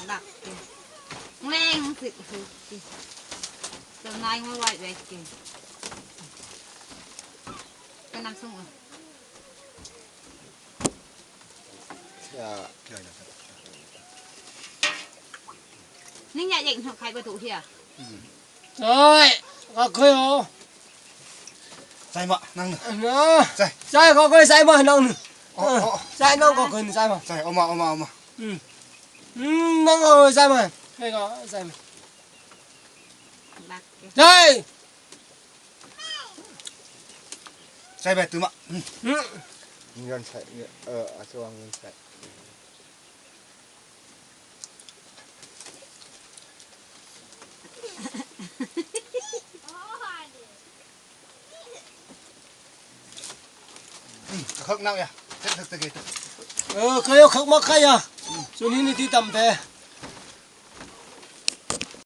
đặc kì lên thịt kì từ nay mới quay về kì cái năng sung rồi nhưng nhà dạy học khai bờ thủ kìa rồi có khơi không sai mà năng nữa sai có khơi sai mà năng sai nó có khơi sai mà sai oma năng rồi sai mà hay có sai mà đặc kì sai sai về từ mà Ngon sai asuang ngon sai. khóc nào ya thực thực thực khơi khóc mắc khay à, cho nên đi tầm thế.